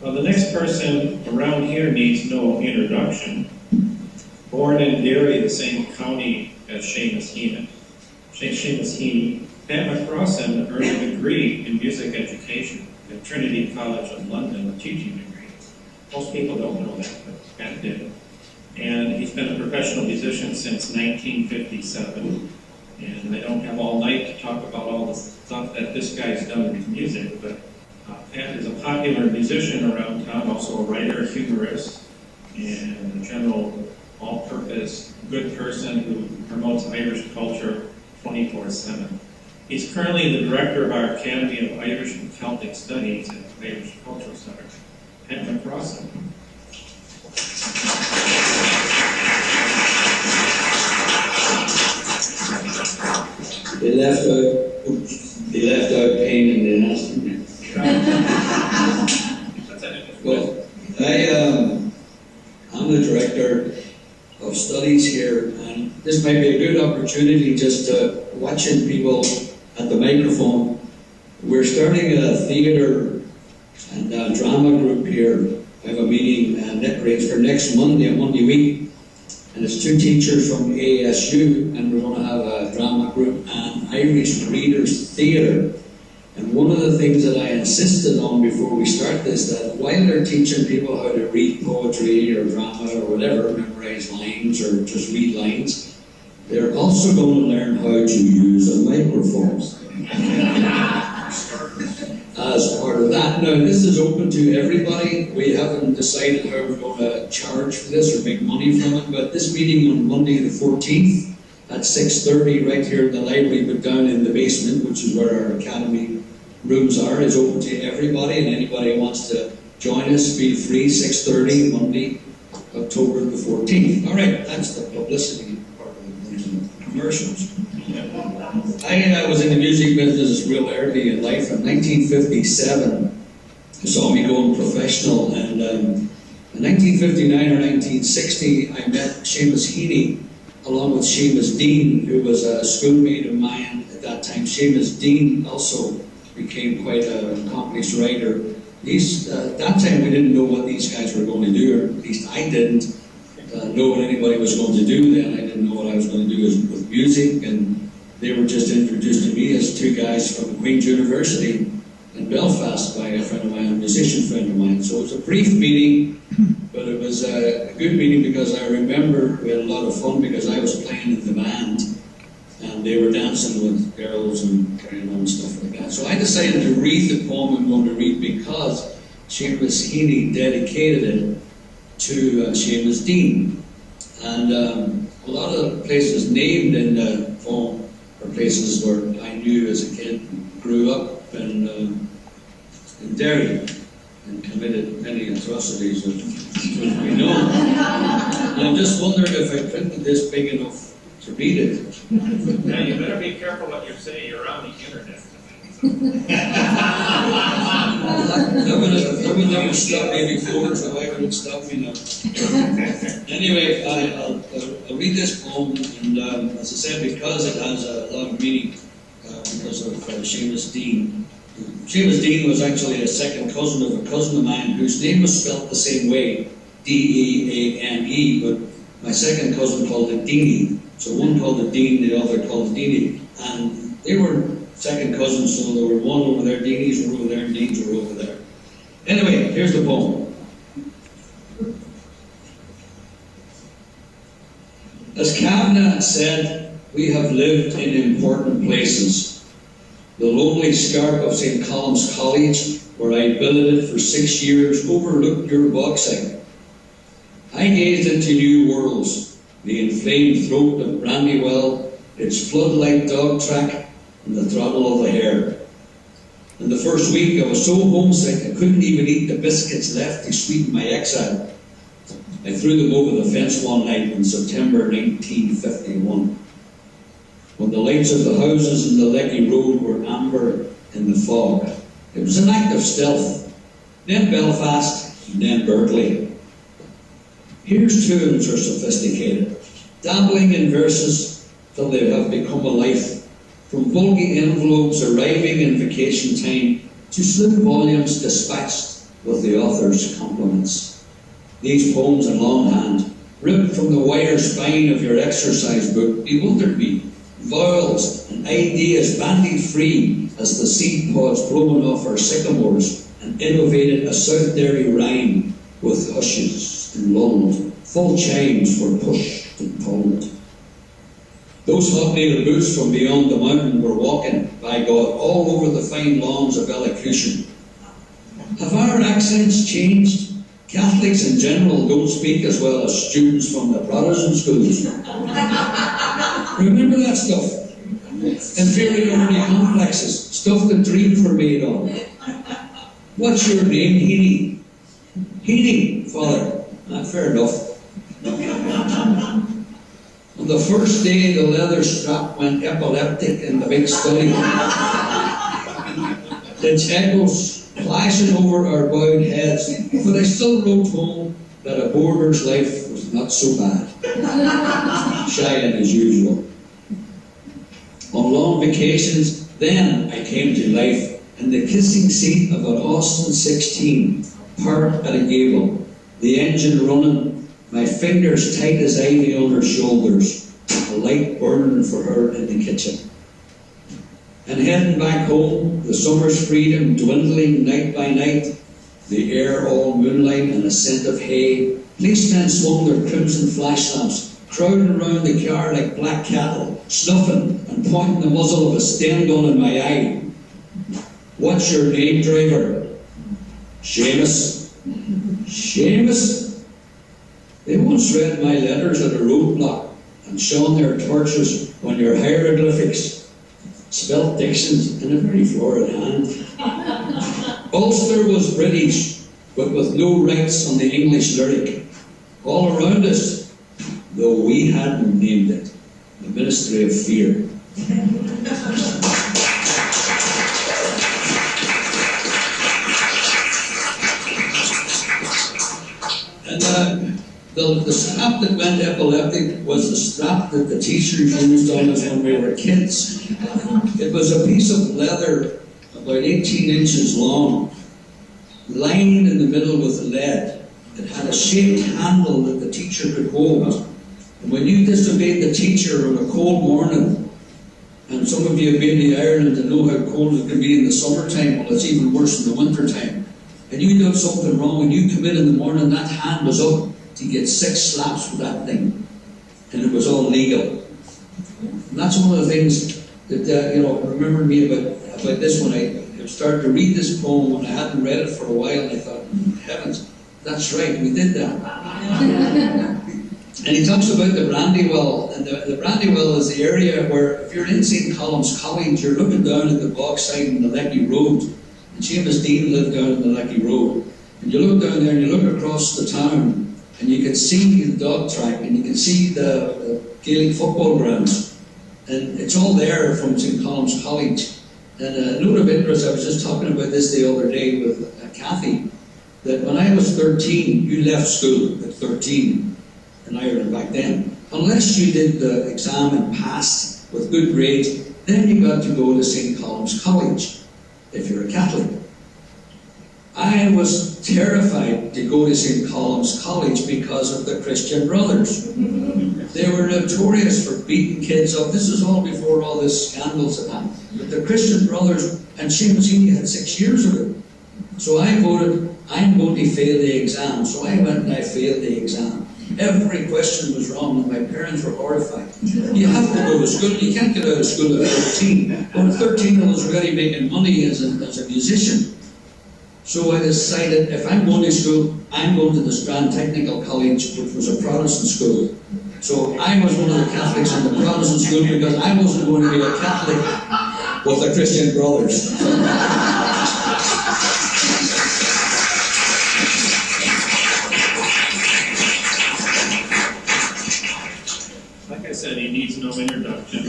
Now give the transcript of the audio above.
Well, the next person around here needs no introduction. Born in Derry, the same county as Seamus Heaney. Pat McCrossan earned a degree in music education at Trinity College of London, a teaching degree. Most people don't know that, but Pat did. And he's been a professional musician since 1957. And I don't have all night to talk about all the stuff that this guy's done with music, but Pat is a popular musician around town, also a writer, humorist, and a general all-purpose good person who promotes Irish culture 24/7. He's currently the director of our Academy of Irish and Celtic Studies at the Irish Cultural Center. Pat McCrossan. They left out pain and then asked me. Well, I'm the director of studies here, and this might be a good opportunity just watching people at the microphone. We're starting a theatre and a drama group here. I have a meeting arranged for next Monday, a Monday week, and it's 2 teachers from ASU, and we're going to have a drama group and Irish Readers Theatre. And one of the things that I insisted on before we start this, that while they're teaching people how to read poetry or drama or whatever, memorize lines or just read lines, they're also going to learn how to use a microphone as part of that. Now, this is open to everybody. We haven't decided how we're going to charge for this or make money from it, but this meeting on Monday the 14th at 6:30 right here in the library, but down in the basement, which is where our academy rooms are, is open to everybody, and anybody who wants to join us, feel free. 6:30 Monday, October the 14th. All right, that's the publicity part of the commercials. I was in the music business real early in life. In 1957, you saw me going professional, and in 1959 or 1960, I met Seamus Heaney, along with Seamus Dean, who was a schoolmate of mine at that time. Seamus Dean also became quite an accomplished writer. At that time, we didn't know what these guys were going to do, or at least I didn't know what anybody was going to do then. I didn't know what I was going to do with music, and they were just introduced to me as 2 guys from Queen's University in Belfast by a friend of mine, a musician friend of mine. So it was a brief meeting, but it was a good meeting because I remember we had a lot of fun because I was playing in the band and they were dancing with girls and carrying on and stuff like that. So I decided to read the poem I'm going to read because Seamus Heaney dedicated it to Seamus Dean. And a lot of the places named in the poem are places where I knew as a kid, grew up in Derry, and committed many atrocities which we know. And I'm just wondering if I printed this big enough to read it. Now you better be careful what you say. You're on the internet. That would never stop me before, so why would it stop me now? Anyway, I'll read this poem, and as I said, because it has a lot of meaning, because of Seamus Dean. Seamus Dean was actually a second cousin of a cousin of mine whose name was spelt the same way, D-E-A-N-E, but my second cousin called it Deanie. So one called it Dean, the other called it Deanie. And they were second cousins, so there were one over there, Deanies were over there, and Deans were over there. Anyway, here's the poem. As Kavanagh said, we have lived in important places. The lonely scarp of St. Colum's College, where I billeted for 6 years, overlooked your bauxite. I gazed into new worlds, the inflamed throat of Brandywell, its flood-like dog track, and the throttle of the hare. In the first week, I was so homesick I couldn't even eat the biscuits left to sweeten my exile. I threw them over the fence one night in September 1951. When the lights of the houses in the Lecky Road were amber in the fog. It was an act of stealth. Then Belfast, and then Berkeley. Here's tunes are sophisticated, dabbling in verses till they have become a life, from bulky envelopes arriving in vacation time to slim volumes dispatched with the author's compliments. These poems in longhand, ripped from the wire spine of your exercise book, bewildered me. Vowels and ideas bandied free as the seed pods blown off our sycamores, and innovated a South Derry rhyme with hushes and lulls. Full chimes were pushed and pulled. Those hobnailed boots from beyond the mountain were walking, by God, all over the fine lawns of elocution. Have our accents changed? Catholics in general don't speak as well as students from the Protestant schools. Remember that stuff? Inferiority complexes, stuff that dreams were made on. What's your name, Heaney? Heaney, Father. Fair enough. On the first day, the leather strap went epileptic in the big study. Its echoes flashing over our bowed heads, but I still wrote home that a boarder's life was not so bad. Shying as usual. On long vacations, then I came to life in the kissing seat of an Austin 16, parked at a gable, the engine running, my fingers tight as ivy on her shoulders, a light burning for her in the kitchen. And heading back home, the summer's freedom dwindling night by night, the air all moonlight and a scent of hay. Policemen swung their crimson flash lamps, crowding round the car like black cattle, snuffing and pointing the muzzle of a Sten gun in my eye. What's your name, driver? Seamus. Seamus? They once read my letters at a roadblock and shone their torches on your hieroglyphics, spelt dictions in a very florid hand. Ulster was British, but with no rights on the English lyric. All around us, though we hadn't named it, the Ministry of Fear. And the strap that went epileptic was the strap that the teachers used on us when we were kids. It was a piece of leather about 18 inches long, lined in the middle with lead. It had a shaped handle that the teacher could hold. And when you disobeyed the teacher on a cold morning, and some of you have been to Ireland to know how cold it can be in the summertime, well, it's even worse in the wintertime, and you did something wrong, and you come in the morning, that hand was up to get 6 slaps with that thing, and it was all legal. And that's one of the things that remembered me about this when I started to read this poem when I hadn't read it for a while, and I thought, heavens, that's right, we did that. And he talks about the Brandywell, and the Brandywell is the area where, if you're in St. Colum's College, you're looking down at the Bogside and the Lecky Road, and Seamus Dean lived down in the Lecky Road, and you look down there and you look across the town, and you can see the dog track, and you can see the Gaelic football grounds, and it's all there from St. Colum's College. And a note of interest, I was just talking about this the other day with Kathy, that when I was 13, you left school at 13 in Ireland back then. Unless you did the exam and passed with good grades, then you got to go to St. Colum's College, if you're a Catholic. I was terrified to go to St. Colum's College because of the Christian Brothers. They were notorious for beating kids up. This is all before all this scandals had happened. But the Christian Brothers, and Seamus Heaney had 6 years of it. So I voted, I'm going to fail the exam. So I went and I failed the exam. Every question was wrong, and my parents were horrified. You have to go to school. You can't get out of school at 13. But at 13, I was already making money as a musician. So I decided, if I'm going to school, I'm going to the Strand Technical College, which was a Protestant school. So I was one of the Catholics in the Protestant school because I wasn't going to be a Catholic with the Christian Brothers. Like I said, he needs no introduction.